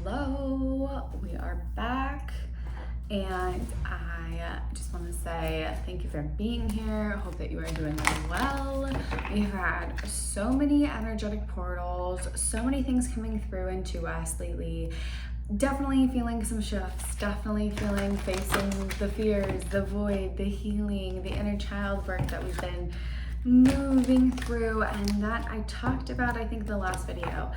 Hello, we are back, and I just want to say thank you for being here. Hope that you are doing well. We've had so many energetic portals, so many things coming through into us lately. Definitely feeling some shifts, definitely facing the fears, the void, the healing, the inner child work that we've been moving through, and that I talked about, I think, the last video.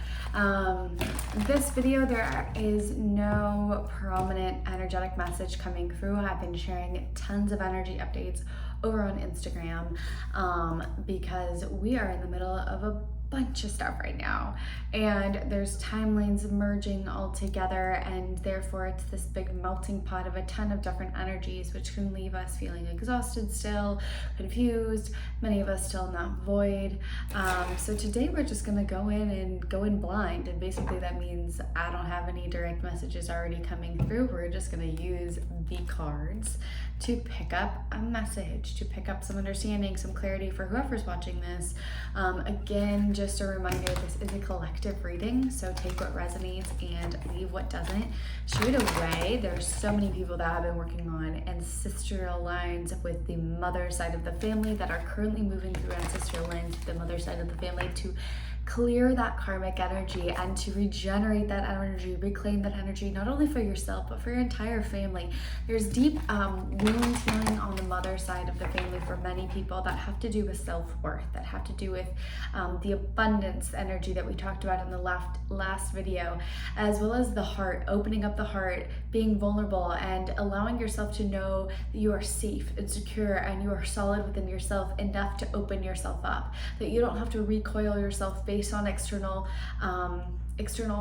This video, there is no prominent energetic message coming through. I've been sharing tons of energy updates over on Instagram because we are in the middle of a bunch of stuff right now, and there's timelines merging all together, and therefore it's this big melting pot of a ton of different energies, which can leave us feeling exhausted still, confused, many of us still in that void. So today we're just gonna go in blind, and basically that means I don't have any direct messages already coming through. We're just gonna use the cards to pick up a message, to pick up some understanding, some clarity for whoever's watching this. Again, just a reminder, this is a collective reading, so take what resonates and leave what doesn't. Straight away, there's so many people that have been working on ancestral lines with the mother side of the family that are currently moving through ancestral lines with the mother side of the family to clear that karmic energy and to regenerate that energy, reclaim that energy, not only for yourself, but for your entire family. There's deep wounds healing on the mother side of the family for many people that have to do with self-worth, that have to do with the abundance energy that we talked about in the last video, as well as the heart, opening up the heart, being vulnerable, and allowing yourself to know that you are safe and secure and you are solid within yourself enough to open yourself up, that you don't have to recoil yourself based on external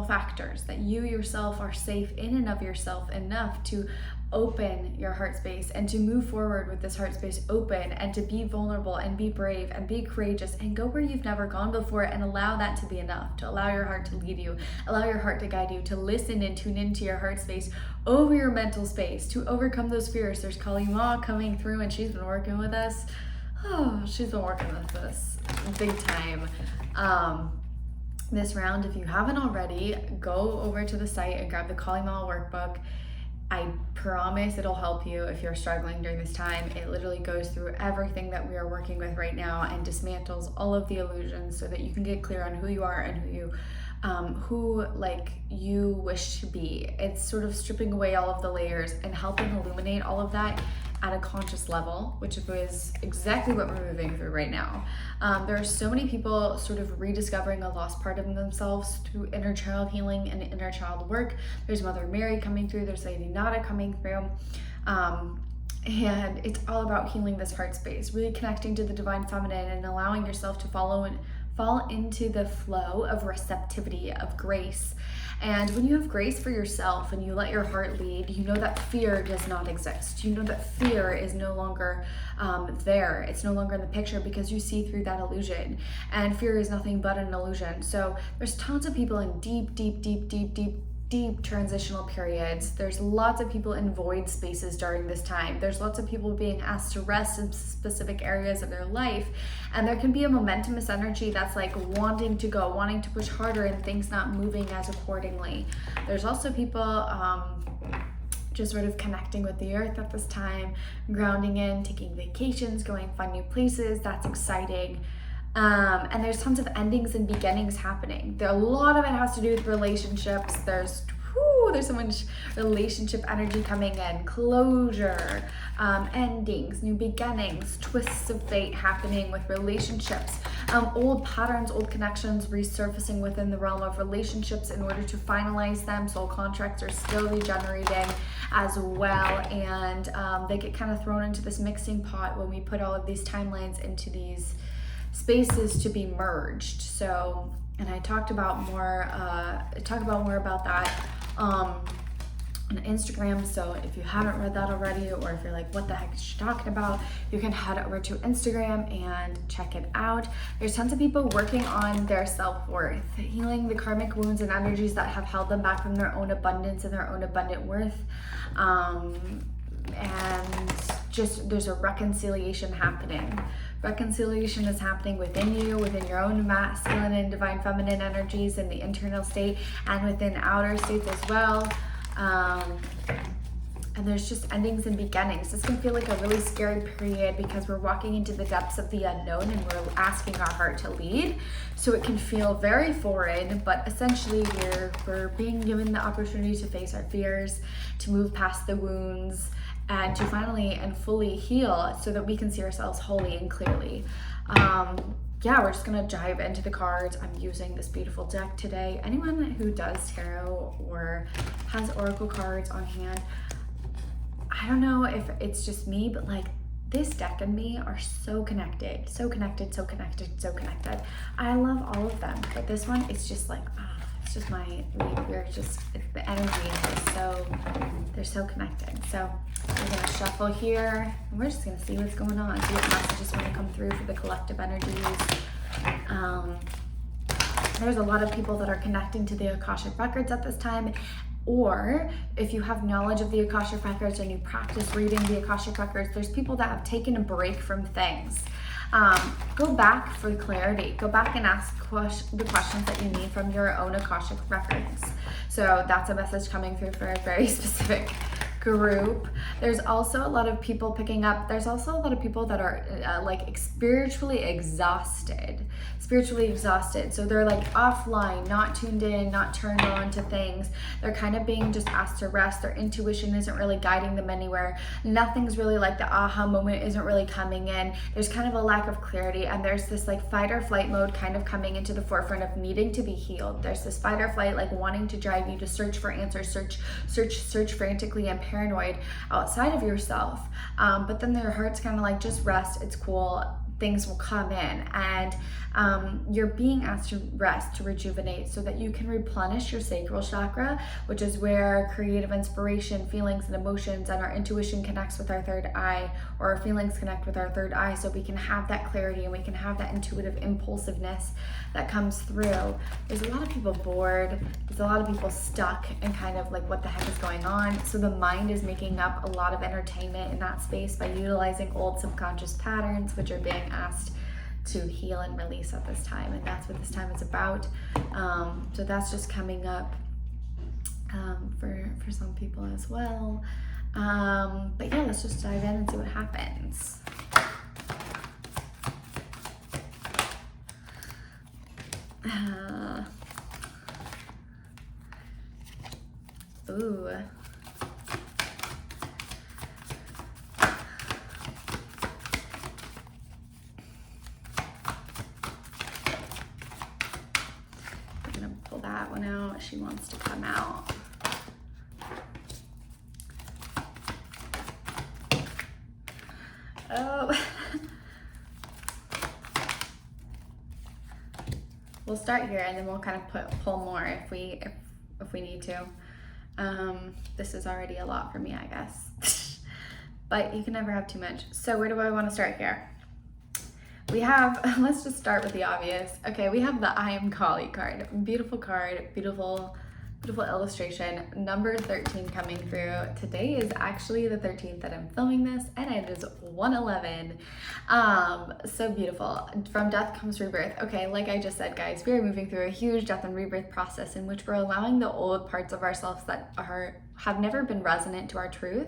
factors, that you yourself are safe in and of yourself enough to open your heart space and to move forward with this heart space open, and to be vulnerable and be brave and be courageous and go where you've never gone before, and allow that to be enough, to allow your heart to lead you, allow your heart to guide you, to listen and tune into your heart space over your mental space, to overcome those fears. There's Kali Ma coming through, and she's been working with us. Oh, she's been working with us big time. This round, if you haven't already, go over to the site and grab the Kali Ma workbook. I promise it'll help you if you're struggling during this time. It literally goes through everything that we are working with right now and dismantles all of the illusions so that you can get clear on who you are and who you wish to be. It's sort of stripping away all of the layers and helping illuminate all of that at a conscious level, which is exactly what we're moving through right now. There are so many people sort of rediscovering a lost part of themselves through inner child healing and inner child work. There's Mother Mary coming through, there's Lady Nada coming through. And it's all about healing this heart space, really connecting to the divine feminine and allowing yourself to fall into the flow of receptivity, of grace. And when you have grace for yourself and you let your heart lead, you know that fear does not exist. You know that fear is no longer there. It's no longer in the picture because you see through that illusion. And fear is nothing but an illusion. So there's tons of people in deep transitional periods. There's lots of people in void spaces during this time. There's lots of people being asked to rest in specific areas of their life, and there can be a momentumous energy that's like wanting to go, wanting to push harder, and things not moving as accordingly. There's also people just sort of connecting with the earth at this time, grounding in, taking vacations, going fun new places. That's exciting. And there's tons of endings and beginnings happening. A lot of it has to do with relationships. There's so much relationship energy coming in, closure, endings, new beginnings, twists of fate happening with relationships, old patterns, old connections resurfacing within the realm of relationships in order to finalize them. Soul contracts are still regenerating as well, and they get kind of thrown into this mixing pot when we put all of these timelines into these spaces to be merged. So, and I talked about more about that on Instagram. So if you haven't read that already, or if you're like, what the heck is she talking about, you can head over to Instagram and check it out. There's tons of people working on their self-worth, healing the karmic wounds and energies that have held them back from their own abundance and their own abundant worth. And just there's a reconciliation happening Reconciliation is happening within you, within your own masculine and divine feminine energies in the internal state and within outer states as well. And there's just endings and beginnings. This can feel like a really scary period because we're walking into the depths of the unknown and we're asking our heart to lead. So it can feel very foreign, but essentially we're being given the opportunity to face our fears, to move past the wounds, and to finally and fully heal so that we can see ourselves wholly and clearly. Yeah, we're just gonna dive into the cards. I'm using this beautiful deck today. Anyone who does tarot or has oracle cards on hand, I don't know if it's just me, but like this deck and me are so connected, so connected, so connected, so connected. I love all of them, but this one, it's just like, it's just the energy is so, they're so connected. So we're gonna shuffle here and we're just gonna see what's going on, see what messages want to come through for the collective energies. There's a lot of people that are connecting to the Akashic Records at this time. Or if you have knowledge of the Akashic Records and you practice reading the Akashic Records, there's people that have taken a break from things. Go back for clarity. Go back and ask the questions that you need from your own Akashic Records. So that's a message coming through for a very specific group. There's also a lot of people picking up, there's also a lot of people that are like spiritually exhausted. So they're like offline, not tuned in, not turned on to things. They're kind of being just asked to rest. Their intuition isn't really guiding them anywhere. Nothing's really like the aha moment isn't really coming in. There's kind of a lack of clarity, and there's this like fight or flight mode kind of coming into the forefront of needing to be healed. There's this fight or flight, like wanting to drive you to search for answers, search frantically and paranoid outside of yourself. But then their heart's kind of like, just rest, it's cool, things will come in. And you're being asked to rest, to rejuvenate, so that you can replenish your sacral chakra, which is where creative inspiration, feelings and emotions, and our intuition connects with our third eye, or our feelings connect with our third eye, so we can have that clarity and we can have that intuitive impulsiveness that comes through. There's a lot of people bored. There's a lot of people stuck and kind of like, what the heck is going on? So the mind is making up a lot of entertainment in that space by utilizing old subconscious patterns, which are being asked to heal and release at this time, and that's what this time is about. So that's just coming up for some people as well. But yeah, let's just dive in and see what happens. Ooh. That one out. She wants to come out. Oh. We'll start here and then we'll kind of pull more if we need to. This is already a lot for me, I guess. But you can never have too much. So where do I want to start here? We have, let's just start with the obvious. Okay, we have the I Am Kali card. Beautiful card, beautiful illustration. Number 13 coming through. Today is actually the 13th that I'm filming this, and it is 111. So beautiful. From death comes rebirth. Okay, like I just said, guys, we are moving through a huge death and rebirth process in which we're allowing the old parts of ourselves that have never been resonant to our truth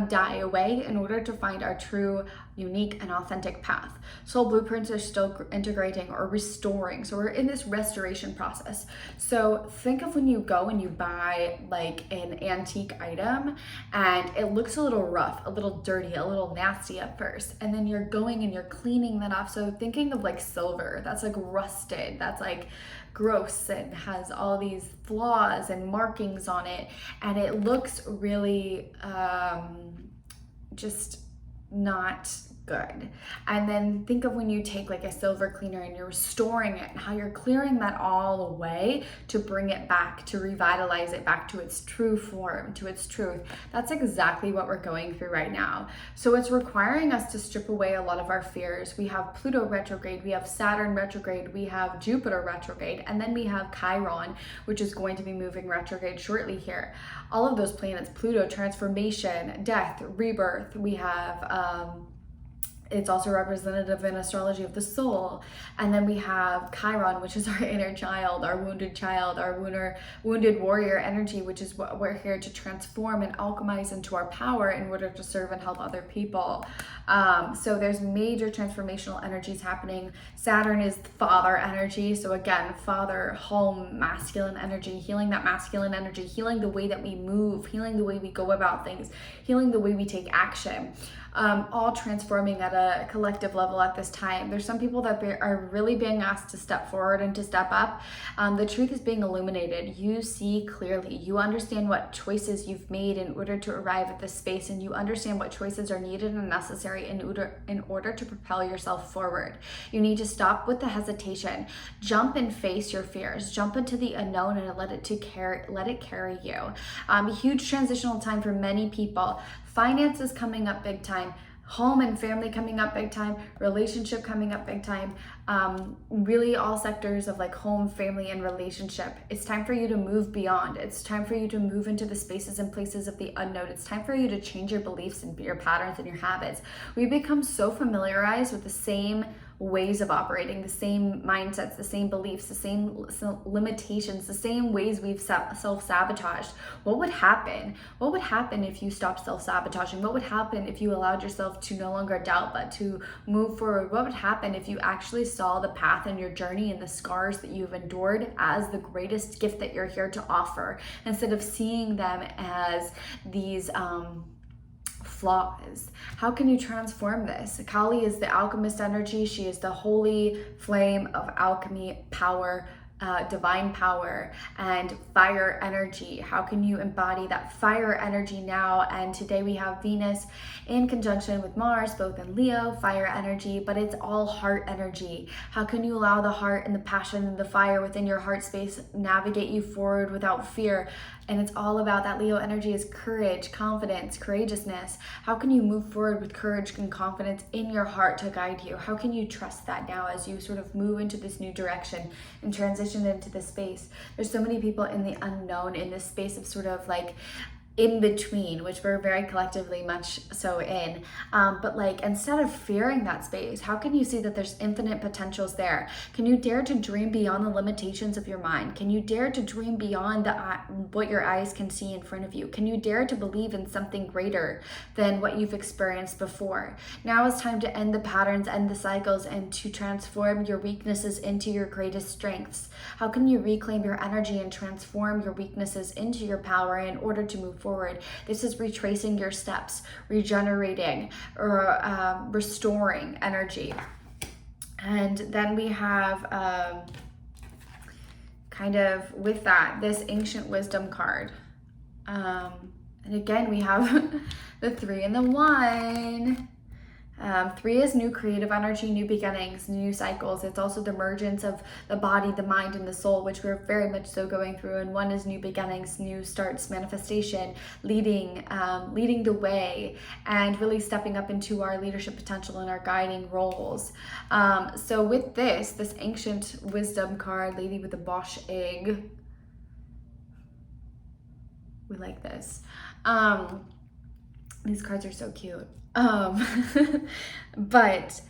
die away in order to find our true, unique, and authentic path. Soul blueprints are still integrating or restoring. So we're in this restoration process. So think of when you go and you buy like an antique item and it looks a little rough, a little dirty, a little nasty at first. And then you're going and you're cleaning that off. So thinking of like silver, that's like rusted, that's like gross and has all these flaws and markings on it, and it looks really just not good. And then think of when you take like a silver cleaner and you're restoring it and how you're clearing that all away to bring it back, to revitalize it back to its true form, to its truth. That's exactly what we're going through right now. So it's requiring us to strip away a lot of our fears. We have Pluto retrograde, we have Saturn retrograde, we have Jupiter retrograde, and then we have Chiron, which is going to be moving retrograde shortly here. All of those planets, Pluto, transformation, death, rebirth. We have It's also representative in astrology of the soul. And then we have Chiron, which is our inner child, our wounded warrior energy, which is what we're here to transform and alchemize into our power in order to serve and help other people. So there's major transformational energies happening. Saturn is father energy. So again, father, home, masculine energy, healing that masculine energy, healing the way that we move, healing the way we go about things, healing the way we take action. All transforming at a collective level at this time. There's some people that are really being asked to step forward and to step up. The truth is being illuminated. You see clearly. You understand what choices you've made in order to arrive at this space, and you understand what choices are needed and necessary in order to propel yourself forward. You need to stop with the hesitation. Jump and face your fears. Jump into the unknown and let it carry you. Huge transitional time for many people. Finances coming up big time, home and family coming up big time, relationship coming up big time, really all sectors of like home, family, and relationship. It's time for you to move beyond. It's time for you to move into the spaces and places of the unknown. It's time for you to change your beliefs and your patterns and your habits. We become so familiarized with the same ways of operating, the same mindsets, the same beliefs, the same limitations, the same ways we've self-sabotaged. What would happen? What would happen if you stopped self-sabotaging? What would happen if you allowed yourself to no longer doubt, but to move forward? What would happen if you actually saw the path and your journey and the scars that you've endured as the greatest gift that you're here to offer, instead of seeing them as these flaws? How can you transform this? Kali is the alchemist energy. She is the holy flame of alchemy, power, divine power, and fire energy. How can you embody that fire energy now? And today we have Venus in conjunction with Mars, both in Leo, fire energy, but it's all heart energy. How can you allow the heart and the passion and the fire within your heart space navigate you forward without fear? And it's all about that. Leo energy is courage, confidence, courageousness. How can you move forward with courage and confidence in your heart to guide you? How can you trust that now as you sort of move into this new direction and transition into this space? There's so many people in the unknown, in this space of sort of like in between, which we're very collectively much so in. But like, instead of fearing that space, how can you see that there's infinite potentials there? Can you dare to dream beyond the limitations of your mind? Can you dare to dream beyond what your eyes can see in front of you? Can you dare to believe in something greater than what you've experienced before? Now is time to end the patterns, end the cycles, and to transform your weaknesses into your greatest strengths. How can you reclaim your energy and transform your weaknesses into your power in order to move forward? This is retracing your steps, regenerating, or restoring energy. And then we have kind of with that, this ancient wisdom card. And again, we have the 3 and the 1. 3 is new creative energy, new beginnings, new cycles. It's also the emergence of the body, the mind, and the soul, which we're very much so going through. And 1 is new beginnings, new starts, manifestation, leading the way, and really stepping up into our leadership potential and our guiding roles. So with this ancient wisdom card, lady with the Bosch egg, we like this. These cards are so cute. But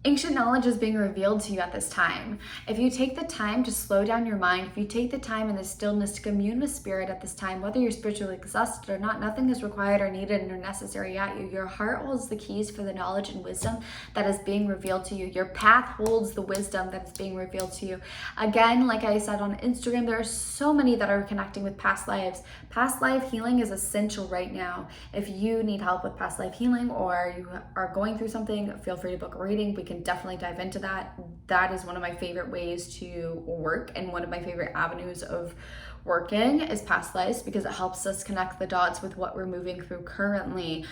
ancient knowledge is being revealed to you at this time. If you take the time to slow down your mind, if you take the time in the stillness to commune with spirit at this time, whether you're spiritually exhausted or not, nothing is required or needed or necessary at you. Your heart holds the keys for the knowledge and wisdom that is being revealed to you. Your path holds the wisdom that is being revealed to you. Again, like I said on Instagram, there are so many that are connecting with past lives. Past life healing is essential right now. If you need help with past life healing, or you are going through something, feel free to book a reading. We can definitely dive into that. That is one of my favorite ways to work, and one of my favorite avenues of working is past lives, because it helps us connect the dots with what we're moving through currently.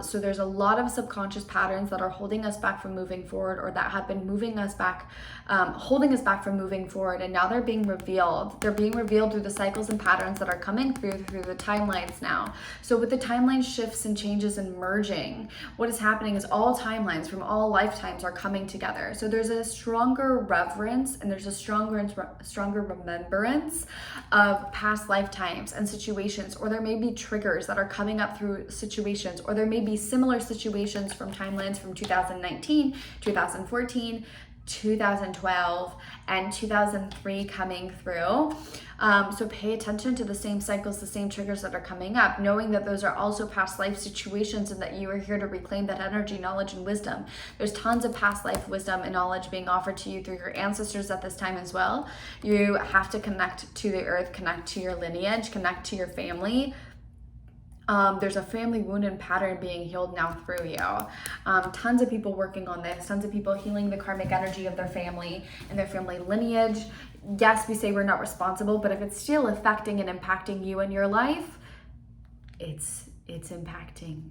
So there's a lot of subconscious patterns that are holding us back from moving forward, or that have been moving us back, holding us back from moving forward, and now they're being revealed. They're being revealed through the cycles and patterns that are coming through the timelines now. So with the timeline shifts and changes and merging, what is happening is all timelines from all lifetimes are coming together. So there's a stronger reverence, and there's a stronger remembrance of past lifetimes and situations, or there may be triggers that are coming up through situations, or there may be similar situations from timelines from 2019, 2014, 2012, and 2003 coming through. So pay attention to the same cycles, the same triggers that are coming up, knowing that those are also past life situations and that you are here to reclaim that energy, knowledge, and wisdom. There's tons of past life wisdom and knowledge being offered to you through your ancestors at this time as well. You have to connect to the earth, connect to your lineage, connect to your family. There's a family wound and pattern being healed now through you. Tons of people working on this, tons of people healing the karmic energy of their family and their family lineage. Yes, we say we're not responsible, but if it's still affecting and impacting you in your life, it's impacting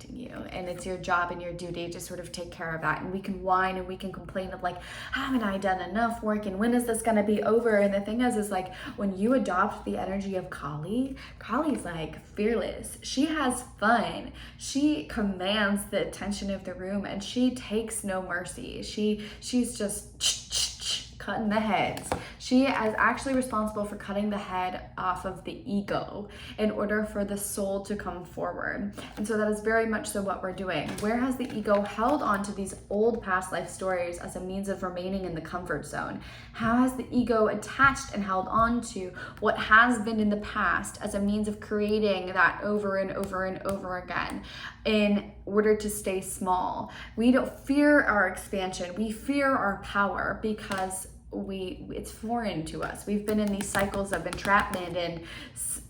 you, and it's your job and your duty to sort of take care of that. And we can whine and we can complain of like, haven't I done enough work, and when is this going to be over? And the thing is like, when you adopt the energy of Kali's like fearless. She has fun. She commands the attention of the room, and she takes no mercy. She's just cutting the heads. She is actually responsible for cutting the head off of the ego in order for the soul to come forward. And so that is very much so what we're doing. Where has the ego held on to these old past life stories as a means of remaining in the comfort zone? How has the ego attached and held on to what has been in the past as a means of creating that over and over and over again in order to stay small? We don't fear our expansion. We fear our power because it's foreign to us. We've been in these cycles of entrapment and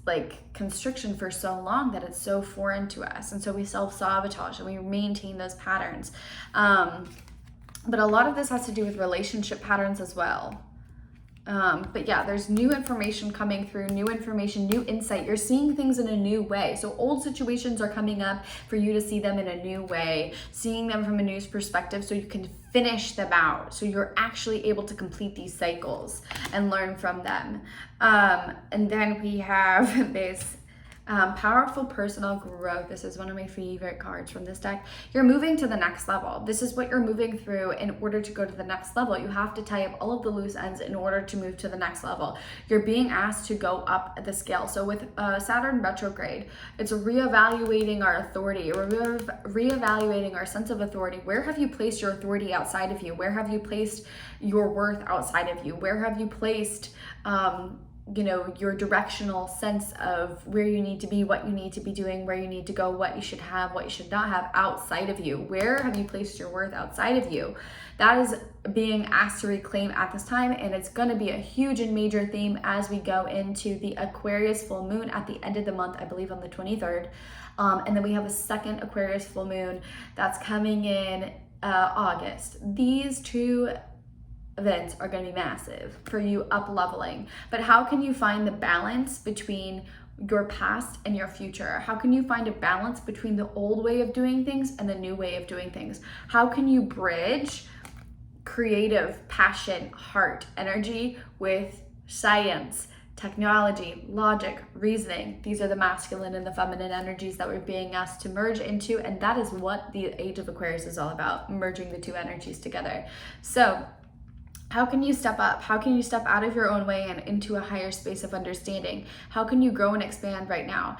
like constriction for so long that it's so foreign to us, and so we self-sabotage and we maintain those patterns. But a lot of this has to do with relationship patterns as well. But yeah, there's new information coming through, new information, new insight. You're seeing things in a new way. So old situations are coming up for you to see them in a new way, seeing them from a new perspective so you can finish them out. So you're actually able to complete these cycles and learn from them. And then we have this powerful personal growth. This is one of my favorite cards from this deck. You're moving to the next level. This is what you're moving through in order to go to the next level. You have to tie up all of the loose ends in order to move to the next level. You're being asked to go up the scale. So with Saturn retrograde, it's reevaluating our authority, reevaluating our sense of authority. Where have you placed your authority outside of you? Where have you placed your worth outside of you? Where have you placed your directional sense of where you need to be, what you need to be doing, where you need to go, what you should have, what you should not have outside of you? Where have you placed your worth outside of you? That is being asked to reclaim at this time, and it's going to be a huge and major theme as we go into the Aquarius full moon at the end of the month, I believe on the 23rd. And then we have a second Aquarius full moon that's coming in August. These two events are going to be massive for you up leveling. But how can you find the balance between your past and your future? How can you find a balance between the old way of doing things and the new way of doing things? How can you bridge creative, passion, heart, energy with science, technology, logic, reasoning? These are the masculine and the feminine energies that we're being asked to merge into, and that is what the Age of Aquarius is all about, merging the two energies together. So how can you step up? How can you step out of your own way and into a higher space of understanding? How can you grow and expand right now?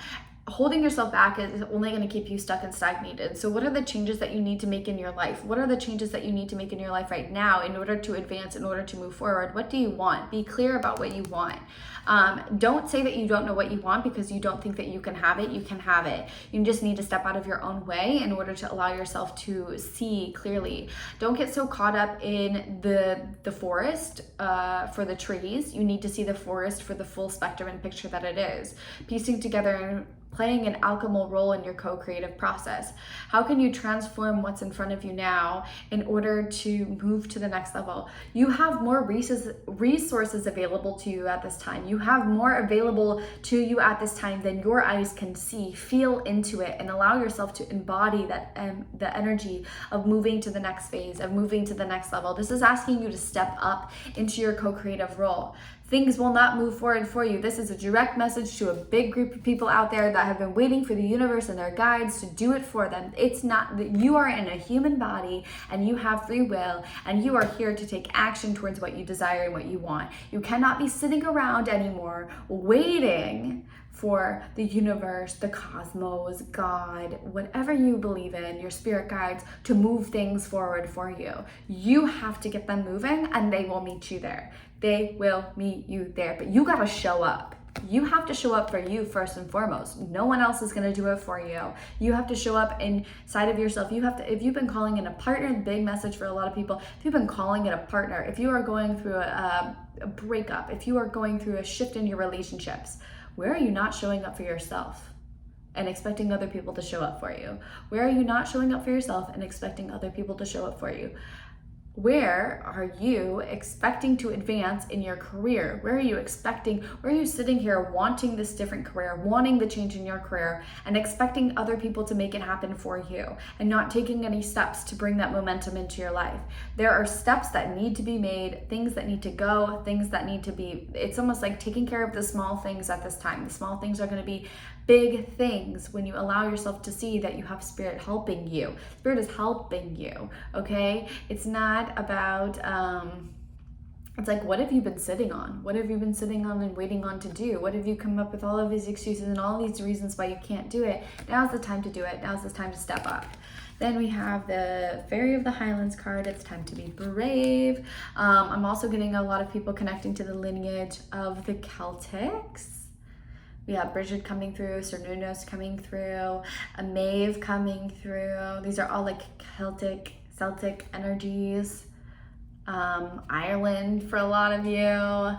Holding yourself back is only going to keep you stuck and stagnated. So what are the changes that you need to make in your life? What are the changes that you need to make in your life right now in order to advance, in order to move forward? What do you want? Be clear about what you want. Don't say that you don't know what you want because you don't think that you can have it. You can have it. You just need to step out of your own way in order to allow yourself to see clearly. Don't get so caught up in the forest for the trees. You need to see the forest for the full spectrum and picture that it is. Piecing together and playing an alchemical role in your co-creative process. How can you transform what's in front of you now in order to move to the next level? You have more resources available to you at this time. You have more available to you at this time than your eyes can see. Feel into it and allow yourself to embody that the energy of moving to the next phase, of moving to the next level. This is asking you to step up into your co-creative role. things will not move forward for you. This is a direct message to a big group of people out there that have been waiting for the universe and their guides to do it for them. It's not that you are in a human body and you have free will, and you are here to take action towards what you desire and what you want. You cannot be sitting around anymore waiting for the universe, the cosmos, God, whatever you believe in, your spirit guides, to move things forward for you. You have to get them moving, and they will meet you there. They will meet you there, but you gotta show up. You have to show up for you first and foremost. No one else is going to do it for you. You have to show up inside of yourself. You have to, if you've been calling in a partner, the big message for a lot of people, if you've been calling in a partner, if you are going through a breakup, if you are going through a shift in your relationships, where are you not showing up for yourself and expecting other people to show up for you? Where are you not showing up for yourself and expecting other people to show up for you? Where are you expecting to advance in your career? Where are you sitting here wanting this different career, wanting the change in your career, and expecting other people to make it happen for you and not taking any steps to bring that momentum into your life? There are steps that need to be made, things that need to go, things that need to be, it's almost like taking care of the small things at this time. The small things are going to be big things when you allow yourself to see that you have spirit helping you. Spirit is helping you, okay? It's not about, it's like, what have you been sitting on? What have you been sitting on and waiting on to do? What have you come up with all of these excuses and all these reasons why you can't do it? Now's the time to do it. Now's the time to step up. Then we have the Fairy of the Highlands card. It's time to be brave. I'm also getting a lot of people connecting to the lineage of the Celtics. We have Bridget coming through, Cernunnos coming through, a Maeve coming through. These are all like Celtic energies. Ireland for a lot of you.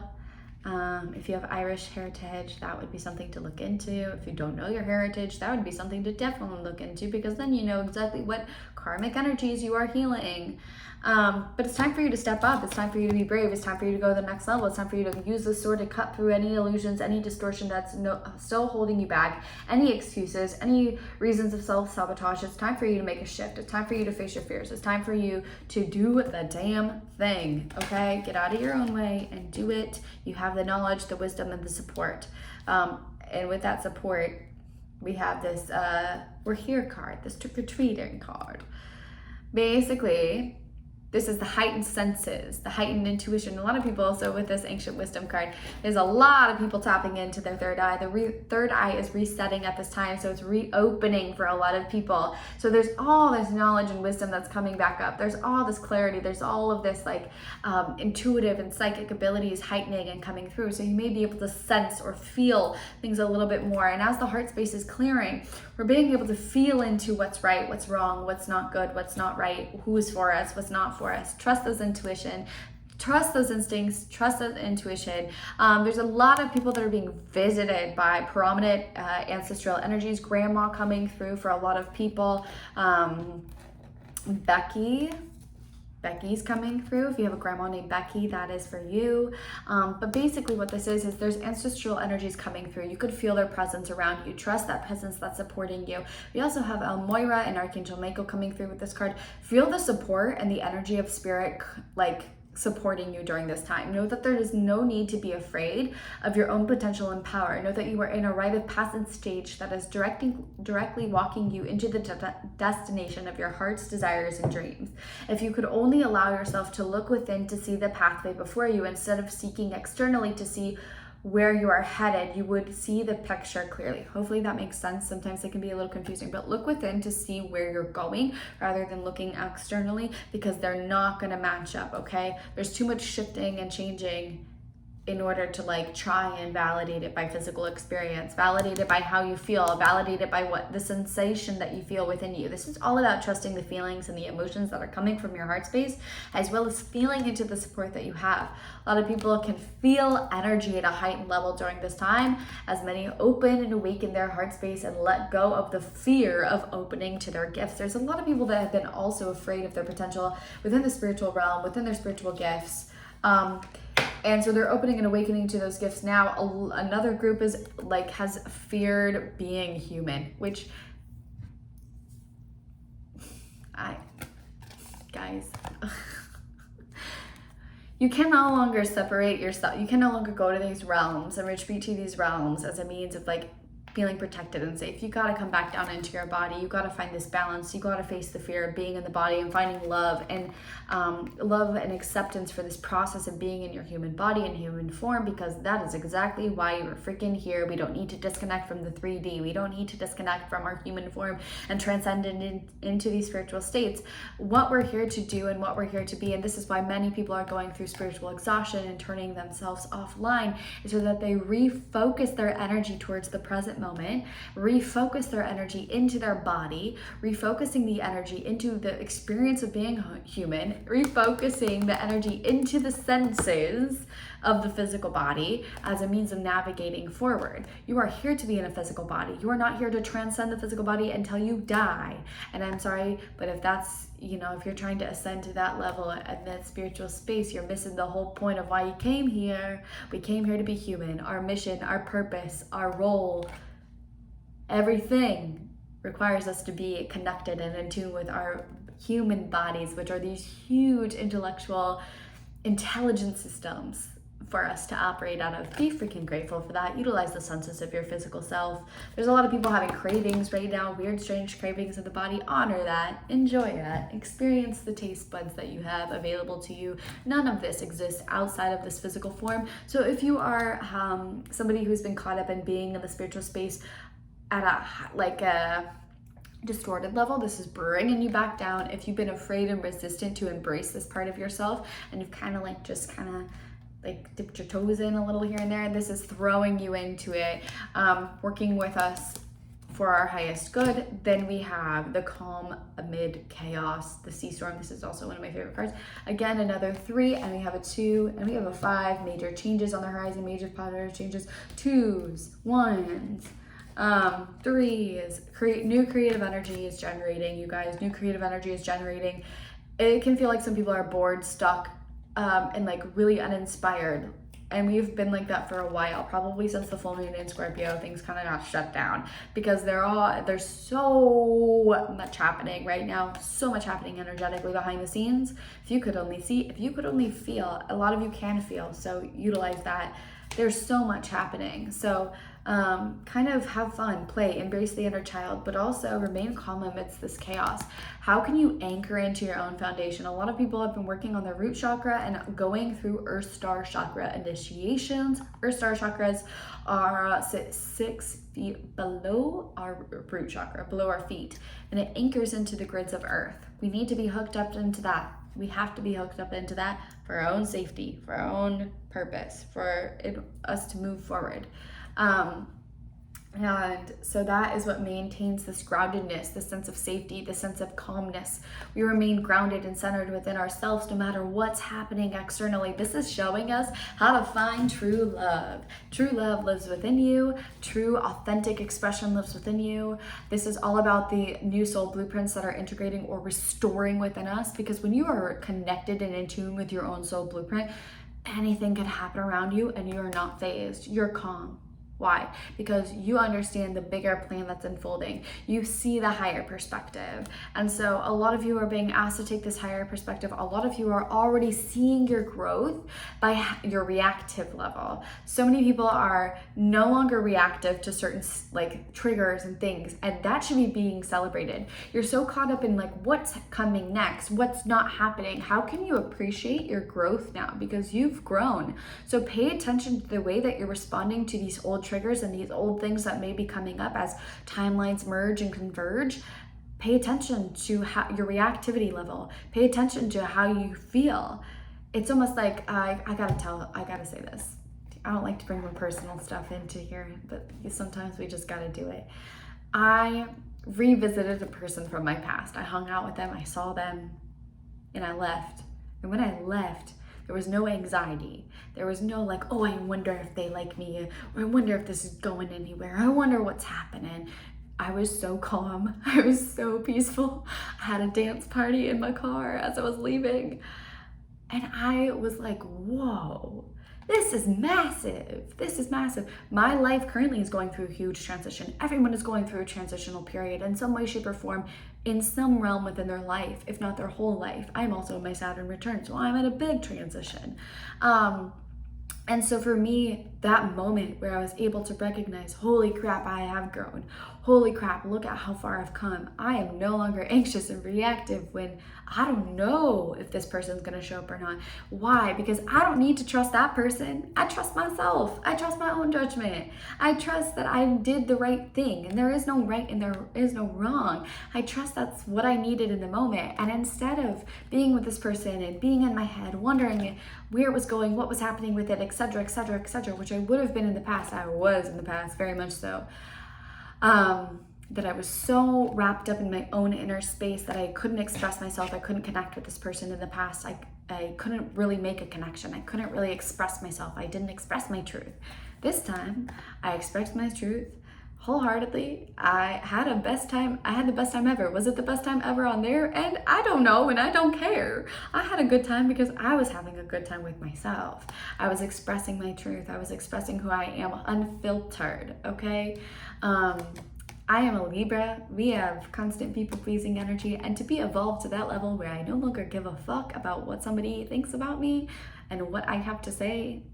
If you have Irish heritage, that would be something to look into. If you don't know your heritage, that would be something to definitely look into, because then you know exactly what karmic energies you are healing. But it's time for you to step up. It's time for you to be brave. It's time for you to go to the next level. It's time for you to use the sword to cut through any illusions, any distortion that's still holding you back, any excuses, any reasons of self-sabotage. It's time for you to make a shift. It's time for you to face your fears. It's time for you to do the damn thing, okay? Get out of your own way and do it. You have the knowledge, the wisdom, and the support. And with that support, we have this We're Here card, this trick-or-treating card. Basically, this is the heightened senses, the heightened intuition. A lot of people, so with this Ancient Wisdom card, there's a lot of people tapping into their third eye. The third eye is resetting at this time, so it's reopening for a lot of people. So there's all this knowledge and wisdom that's coming back up. There's all this clarity. There's all of this like intuitive and psychic abilities heightening and coming through. So you may be able to sense or feel things a little bit more. And as the heart space is clearing, we're being able to feel into what's right, what's wrong, what's not good, what's not right, who is for us, what's not for us. Trust those intuition, trust those instincts, trust that intuition. There's a lot of people that are being visited by prominent ancestral energies. Grandma coming through for a lot of people. Becky's coming through. If you have a grandma named Becky, that is for you. But basically what this is there's ancestral energies coming through. You could feel their presence around you. Trust that presence that's supporting you. We also have Moira and Archangel Michael coming through with this card. Feel the support and the energy of spirit like supporting you during this time. Know that there is no need to be afraid of your own potential and power. Know that you are in a rite of passage stage that is directly walking you into the destination of your heart's desires and dreams. If you could only allow yourself to look within to see the pathway before you, instead of seeking externally to see where you are headed, you would see the picture clearly. Hopefully that makes sense. Sometimes it can be a little confusing, but look within to see where you're going rather than looking externally, because they're not going to match up, okay? There's too much shifting and changing in order to like try and validate it by physical experience, validate it by how you feel, validate it by what the sensation that you feel within you. This is all about trusting the feelings and the emotions that are coming from your heart space, as well as feeling into the support that you have. A lot of people can feel energy at a heightened level during this time, as many open and awaken their heart space and let go of the fear of opening to their gifts. There's a lot of people that have been also afraid of their potential within the spiritual realm, within their spiritual gifts. And so they're opening and awakening to those gifts now. Another group is like has feared being human, which guys, You can no longer separate yourself. You can no longer go to these realms and retreat to these realms as a means of like feeling protected and safe. You got to come back down into your body. You got to find this balance. You got to face the fear of being in the body and finding love and acceptance for this process of being in your human body and human form, because that is exactly why you're freaking here. We don't need to disconnect from the 3D. We don't need to disconnect from our human form and transcend into these spiritual states. What we're here to do and what we're here to be, and this is why many people are going through spiritual exhaustion and turning themselves offline, is so that they refocus their energy towards the present moment, refocus their energy into their body, refocusing the energy into the experience of being human, refocusing the energy into the senses of the physical body as a means of navigating forward. You are here to be in a physical body. You are not here to transcend the physical body until you die. And I'm sorry, but if that's, if you're trying to ascend to that level at that spiritual space, you're missing the whole point of why you came here. We came here to be human. Our mission, our purpose, our role, everything requires us to be connected and in tune with our human bodies, which are these huge intellectual intelligence systems for us to operate out of. Be freaking grateful for that. Utilize the senses of your physical self. There's a lot of people having cravings right now, weird, strange cravings of the body. Honor that. Enjoy that. Experience the taste buds that you have available to you. None of this exists outside of this physical form. So if you are somebody who's been caught up in being in the spiritual space at a distorted level, this is bringing you back down. If you've been afraid and resistant to embrace this part of yourself, and you've kind of dipped your toes in a little here and there, this is throwing you into it, working with us for our highest good. Then we have the calm amid chaos, the sea storm. This is also one of my favorite cards. Again, another 3, and we have a 2, and we have a 5. Major changes on the horizon, major positive changes, 2s, 1s. 3s, new creative energy is generating, you guys. New creative energy is generating. It can feel like some people are bored, stuck, and like really uninspired. And we've been like that for a while, probably since the full moon in Scorpio. Things kind of got shut down because there's so much happening right now, so much happening energetically behind the scenes. If you could only see, if you could only feel, a lot of you can feel, so utilize that. There's so much happening. So kind of have fun, play, embrace the inner child, but also remain calm amidst this chaos. How can you anchor into your own foundation? A lot of people have been working on their root chakra and going through Earth Star chakra initiations. Earth Star chakras are 6 feet below our root chakra, below our feet, and it anchors into the grids of Earth. We need to be hooked up into that. We have to be hooked up into that for our own safety, for our own purpose, for us to move forward. And so that is what maintains this groundedness, this sense of safety, this sense of calmness. We remain grounded and centered within ourselves no matter what's happening externally. This is showing us how to find true love. True love lives within you. True authentic expression lives within you. This is all about the new soul blueprints that are integrating or restoring within us, because when you are connected and in tune with your own soul blueprint, anything can happen around you and you are not fazed. You're calm. Why? Because you understand the bigger plan that's unfolding. You see the higher perspective. And so a lot of you are being asked to take this higher perspective. A lot of you are already seeing your growth by your reactive level. So many people are no longer reactive to certain triggers and things, and that should be being celebrated. You're so caught up in what's coming next, what's not happening. How can you appreciate your growth now? Because you've grown. So pay attention to the way that you're responding to these old triggers and these old things that may be coming up as timelines merge and converge. Pay attention to your reactivity level. Pay attention to how you feel. It's almost like I gotta say this. I don't like to bring my personal stuff into here, but sometimes we just gotta do it. I revisited a person from my past. I hung out with them, I saw them, and I left. And when I left, there was no anxiety. There was no oh, I wonder if they like me, or I wonder if this is going anywhere. I wonder what's happening. I was so calm. I was so peaceful. I had a dance party in my car as I was leaving. And I was like, whoa, This is massive. This is massive. My life currently is going through a huge transition. Everyone is going through a transitional period in some way, shape, or form, in some realm within their life, if not their whole life. I'm also in my Saturn return, so I'm in a big transition. And so for me, that moment where I was able to recognize, holy crap, I have grown. Holy crap, look at how far I've come. I am no longer anxious and reactive when I don't know if this person's gonna show up or not. Why? Because I don't need to trust that person. I trust myself. I trust my own judgment. I trust that I did the right thing, and there is no right and there is no wrong. I trust that's what I needed in the moment. And instead of being with this person and being in my head, wondering where it was going, what was happening with it, etc., etc., etc., which I would have been in the past, I was in the past, very much so, that I was so wrapped up in my own inner space that I couldn't express myself. I couldn't connect with this person in the past. I couldn't really make a connection. I couldn't really express myself. I didn't express my truth. This time, I expressed my truth wholeheartedly. I had the best time ever. Was it the best time ever on their end? I don't know, and I don't care. I had a good time because I was having a good time with myself. I was expressing my truth. I was expressing who I am, unfiltered, okay? I am a Libra. We have constant people-pleasing energy, and to be evolved to that level where I no longer give a fuck about what somebody thinks about me and what I have to say,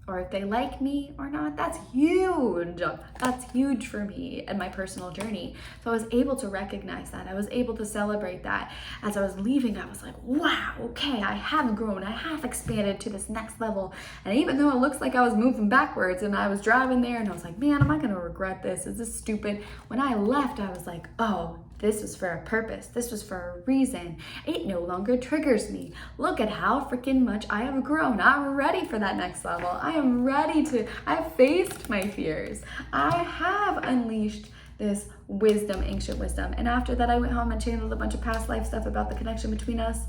or if they like me or not, that's huge. That's huge for me and my personal journey. So I was able to recognize that. I was able to celebrate that. As I was leaving, I was like, wow, okay, I have grown. I have expanded to this next level. And even though it looks like I was moving backwards and I was driving there and I was like, man, am I gonna regret this? Is this stupid? When I left, I was like, oh, this was for a purpose. This was for a reason. It no longer triggers me. Look at how freaking much I have grown. I'm ready for that next level. I've faced my fears. I have unleashed this wisdom, ancient wisdom. And after that, I went home and channeled a bunch of past life stuff about the connection between us.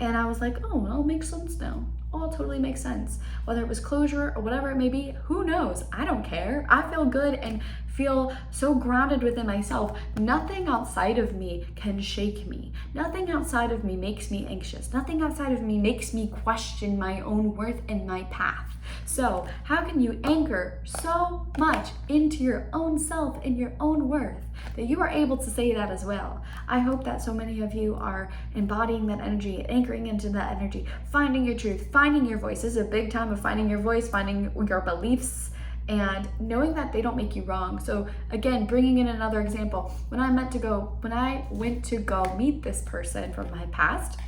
And I was like, oh, it all makes sense now. All totally makes sense. Whether it was closure or whatever it may be, who knows? I don't care. I feel good and feel so grounded within myself. Nothing outside of me can shake me. Nothing outside of me makes me anxious. Nothing outside of me makes me question my own worth and my path. So how can you anchor so much into your own self and your own worth that you are able to say that as well? I hope that so many of you are embodying that energy, anchoring into that energy, finding your truth, finding your voice. This is a big time of finding your voice, finding your beliefs, and knowing that they don't make you wrong. So again, bringing in another example, when I went to go meet this person from my past,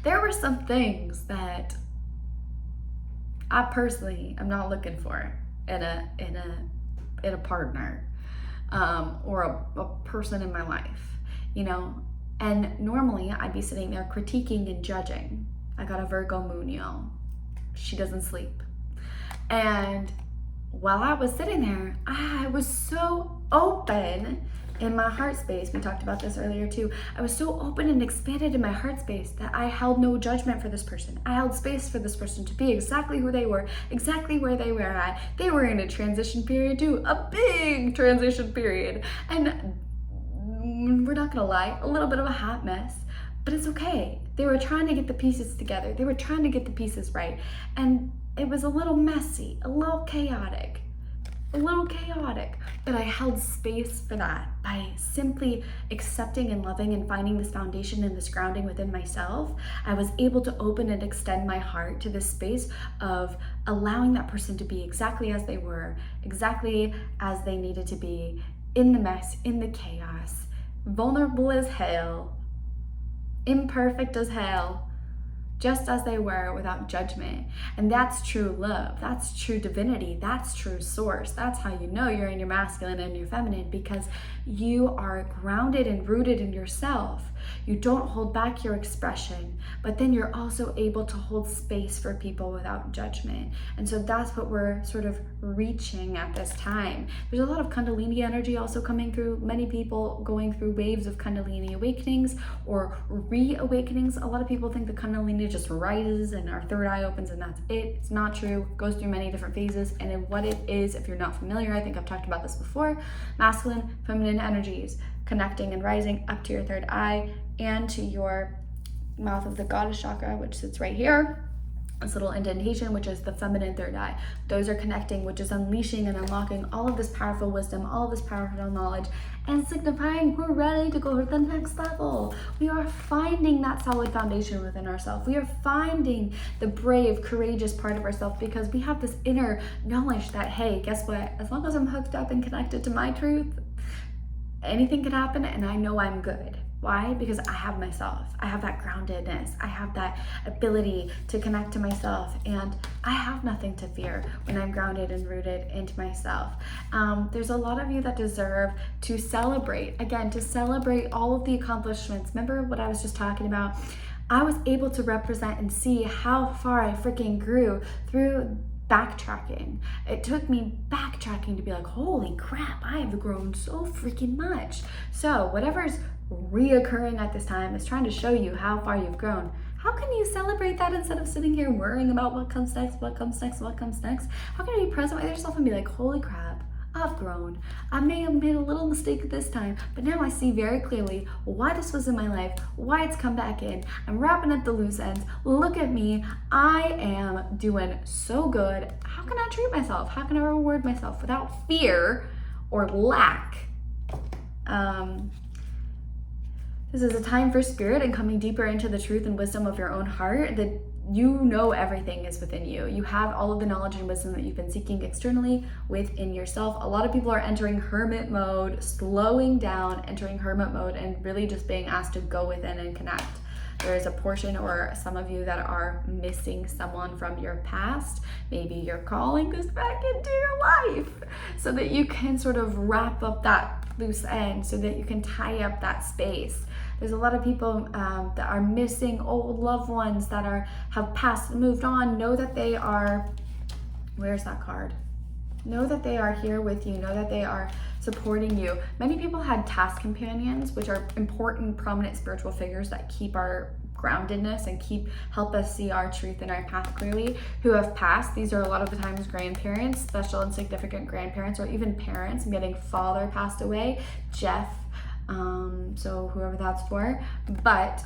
there were some things that I personally am not looking for in a partner, or a person in my life, you know. And normally I'd be sitting there critiquing and judging. I got a Virgo moon, y'all. She doesn't sleep. And while I was sitting there, I was so open in my heart space. We talked about this earlier too. I was so open and expanded in my heart space that I held no judgment for this person. I held space for this person to be exactly who they were, exactly where they were at. They were in a transition period too, a big transition period. And we're not gonna lie, a little bit of a hot mess, but it's okay. They were trying to get the pieces together. They were trying to get the pieces right. And it was a little messy, a little chaotic, but I held space for that by simply accepting and loving and finding this foundation and this grounding within myself. I was able to open and extend my heart to this space of allowing that person to be exactly as they were, exactly as they needed to be, in the mess, in the chaos, vulnerable as hell, imperfect as hell, just as they were, without judgment. And that's true love. That's true divinity. That's true source. That's how you know you're in your masculine and your feminine, because you are grounded and rooted in yourself. You don't hold back your expression, but then you're also able to hold space for people without judgment. And so that's what we're sort of reaching at this time. There's a lot of Kundalini energy also coming through. Many people going through waves of Kundalini awakenings or reawakenings. A lot of people think the Kundalini just rises and our third eye opens and that's it. It's not true. It goes through many different phases. And then what it is, if you're not familiar, I think I've talked about this before, masculine, feminine energies connecting and rising up to your third eye and to your mouth of the goddess chakra, which sits right here. this little indentation, which is the feminine third eye. Those are connecting, which is unleashing and unlocking all of this powerful wisdom, all of this powerful knowledge, and signifying we're ready to go to the next level. We are finding that solid foundation within ourselves. We are finding the brave, courageous part of ourselves, because we have this inner knowledge that, hey, guess what? As long as I'm hooked up and connected to my truth, anything can happen, and I know I'm good. Why? Because I have myself. I have that groundedness. I have that ability to connect to myself, and I have nothing to fear when I'm grounded and rooted into myself. There's a lot of you that deserve to celebrate. Again, to celebrate all of the accomplishments. Remember what I was just talking about? I was able to represent and see how far I freaking grew through backtracking. It took me backtracking to be like, holy crap, I have grown so freaking much. So whatever's reoccurring at this time is trying to show you how far you've grown. How can you celebrate that instead of sitting here worrying about what comes next, what comes next, what comes next? How can you be present with yourself and be like, holy crap, I've grown. I may have made a little mistake this time, but now I see very clearly why this was in my life, why it's come back in. I'm wrapping up the loose ends. Look at me. I am doing so good. How can I treat myself? How can I reward myself without fear or lack? This is a time for spirit and coming deeper into the truth and wisdom of your own heart, that you know everything is within you. You have all of the knowledge and wisdom that you've been seeking externally within yourself. A lot of people are entering hermit mode, slowing down, entering hermit mode, and really just being asked to go within and connect. There is a portion, or some of you, that are missing someone from your past. Maybe you're calling this back into your life so that you can sort of wrap up that loose end, so that you can tie up that space. There's a lot of people that are missing old loved ones that have passed and moved on. Know that they are, where's that card? Know that they are here with you. Know that they are supporting you. Many people had task companions, which are important, prominent spiritual figures that keep our groundedness and help us see our truth and our path clearly, who have passed. These are a lot of the times grandparents, special and significant grandparents, or even parents. I'm getting father passed away, Jeff, so whoever that's for, but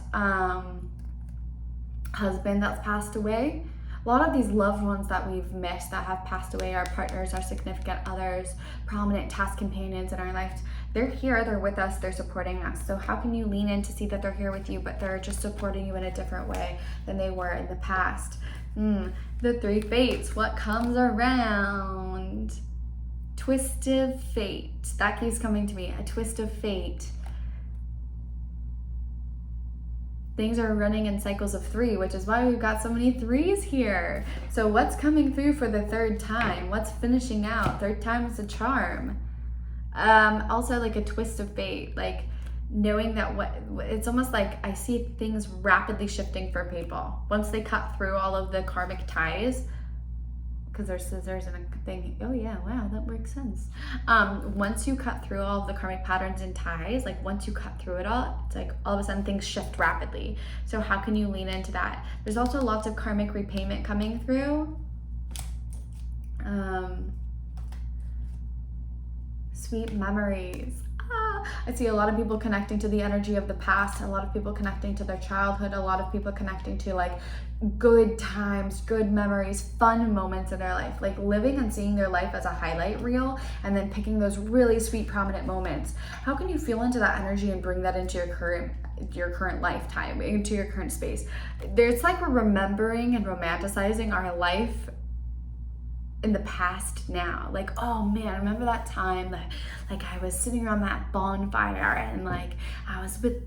husband that's passed away. A lot of these loved ones that we've missed, that have passed away, our partners, our significant others, prominent task companions in our life, they're here, they're with us, they're supporting us. So how can you lean in to see that they're here with you, but they're just supporting you in a different way than they were in the past? The three fates, what comes around? Twist of fate. That keeps coming to me, a twist of fate. Things are running in cycles of 3, which is why we've got so many 3s here. So what's coming through for the third time? What's finishing out? Third time is a charm. Also like a twist of fate, like knowing that it's almost like I see things rapidly shifting for people. Once they cut through all of the karmic ties, because there's scissors and a thing. Oh yeah, wow, that makes sense. Once you cut through all of the karmic patterns and ties, like once you cut through it all, it's like all of a sudden things shift rapidly. So how can you lean into that? There's also lots of karmic repayment coming through. Sweet memories. I see a lot of people connecting to the energy of the past, a lot of people connecting to their childhood, a lot of people connecting to like good times, good memories, fun moments in their life, like living and seeing their life as a highlight reel and then picking those really sweet, prominent moments. How can you feel into that energy and bring that into your current lifetime, into your current space? It's like we're remembering and romanticizing our life in the past now. Like, oh man, remember that time that like I was sitting around that bonfire and like I was with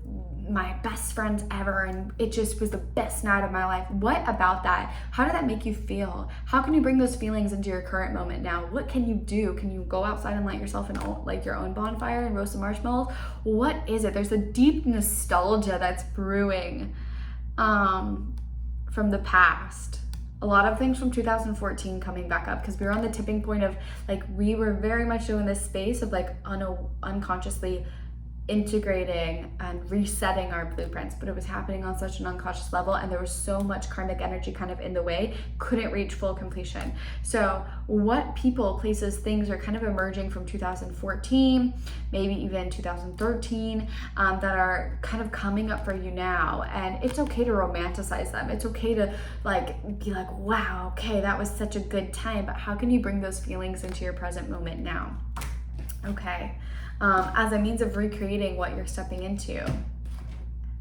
my best friends ever and it just was the best night of my life. What about that? How did that make you feel? How can you bring those feelings into your current moment now? What can you do? Can you go outside and light yourself like your own bonfire and roast some marshmallows? What is it? There's a deep nostalgia that's brewing from the past. A lot of things from 2014 coming back up because we were on the tipping point of like we were very much doing this space of like unconsciously integrating and resetting our blueprints, but it was happening on such an unconscious level, and there was so much karmic energy kind of in the way, couldn't reach full completion. So what people, places, things are kind of emerging from 2014, maybe even 2013, that are kind of coming up for you now. And it's okay to romanticize them. It's okay to be like, wow, okay, that was such a good time, but how can you bring those feelings into your present moment now? Okay. As a means of recreating what you're stepping into.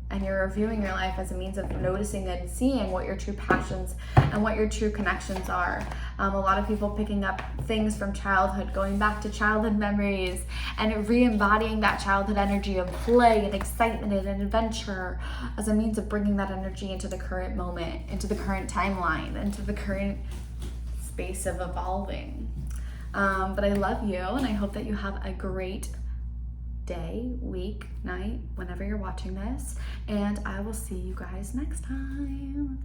And you're reviewing your life as a means of noticing and seeing what your true passions and what your true connections are. A lot of people picking up things from childhood, going back to childhood memories and re-embodying that childhood energy of play and excitement and adventure as a means of bringing that energy into the current moment, into the current timeline, into the current space of evolving. But I love you, and I hope that you have a great day, week, night, whenever you're watching this, and I will see you guys next time.